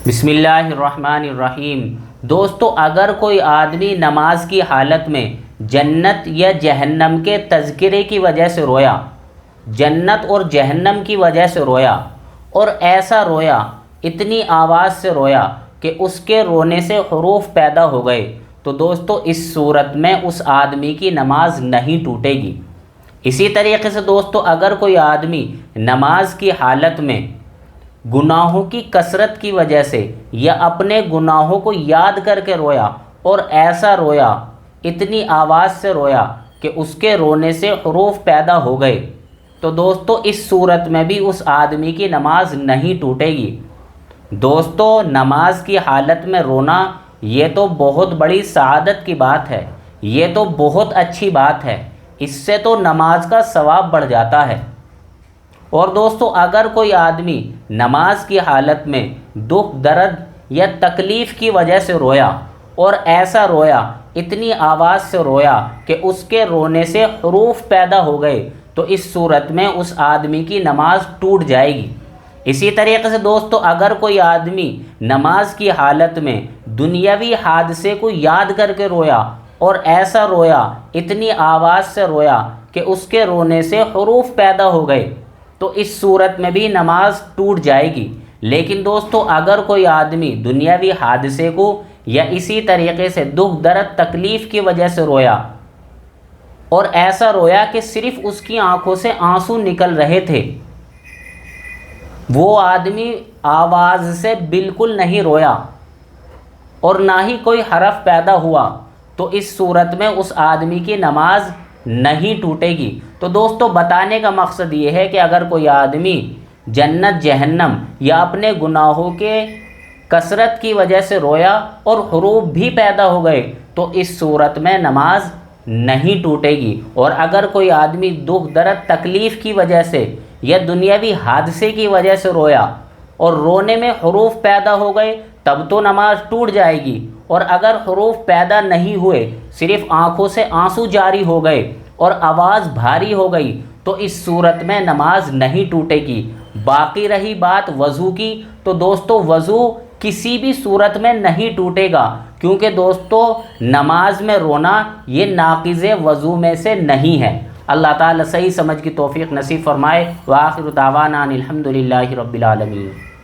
بسم اللہ الرحمن الرحیم۔ دوستو، اگر کوئی آدمی نماز کی حالت میں جنت یا جہنم کے تذکرے کی وجہ سے رویا، جنت اور جہنم کی وجہ سے رویا، اور ایسا رویا، اتنی آواز سے رویا کہ اس کے رونے سے حروف پیدا ہو گئے، تو دوستو اس صورت میں اس آدمی کی نماز نہیں ٹوٹے گی۔ اسی طریقے سے دوستو، اگر کوئی آدمی نماز کی حالت میں گناہوں کی کثرت کی وجہ سے یا اپنے گناہوں کو یاد کر کے رویا اور ایسا رویا، اتنی آواز سے رویا کہ اس کے رونے سے حروف پیدا ہو گئے، تو دوستو اس صورت میں بھی اس آدمی کی نماز نہیں ٹوٹے گی۔ دوستو، نماز کی حالت میں رونا یہ تو بہت بڑی سعادت کی بات ہے، یہ تو بہت اچھی بات ہے، اس سے تو نماز کا ثواب بڑھ جاتا ہے۔ اور دوستو، اگر کوئی آدمی نماز کی حالت میں دکھ، درد یا تکلیف کی وجہ سے رویا اور ایسا رویا، اتنی آواز سے رویا کہ اس کے رونے سے حروف پیدا ہو گئے، تو اس صورت میں اس آدمی کی نماز ٹوٹ جائے گی۔ اسی طریقے سے دوستو، اگر کوئی آدمی نماز کی حالت میں دنیاوی حادثے کو یاد کر کے رویا اور ایسا رویا، اتنی آواز سے رویا کہ اس کے رونے سے حروف پیدا ہو گئے، تو اس صورت میں بھی نماز ٹوٹ جائے گی۔ لیکن دوستو، اگر کوئی آدمی دنیاوی حادثے کو یا اسی طریقے سے دکھ، درد، تکلیف کی وجہ سے رویا اور ایسا رویا کہ صرف اس کی آنکھوں سے آنسو نکل رہے تھے، وہ آدمی آواز سے بالکل نہیں رویا اور نہ ہی کوئی حرف پیدا ہوا، تو اس صورت میں اس آدمی کی نماز نہیں ٹوٹے گی۔ تو دوستو، بتانے کا مقصد یہ ہے کہ اگر کوئی آدمی جنت، جہنم یا اپنے گناہوں کے کثرت کی وجہ سے رویا اور حروف بھی پیدا ہو گئے، تو اس صورت میں نماز نہیں ٹوٹے گی۔ اور اگر کوئی آدمی دکھ، درد، تکلیف کی وجہ سے یا دنیاوی حادثے کی وجہ سے رویا اور رونے میں حروف پیدا ہو گئے، تب تو نماز ٹوٹ جائے گی۔ اور اگر حروف پیدا نہیں ہوئے، صرف آنکھوں سے آنسو جاری ہو گئے اور آواز بھاری ہو گئی، تو اس صورت میں نماز نہیں ٹوٹے گی۔ باقی رہی بات وضو کی، تو دوستو وضو کسی بھی صورت میں نہیں ٹوٹے گا، کیونکہ دوستو نماز میں رونا یہ ناقض وضو میں سے نہیں ہے۔ اللہ تعالیٰ صحیح سمجھ کی توفیق نصیب فرمائے۔ وآخر دعوانا ان الحمد للہ رب العالمین۔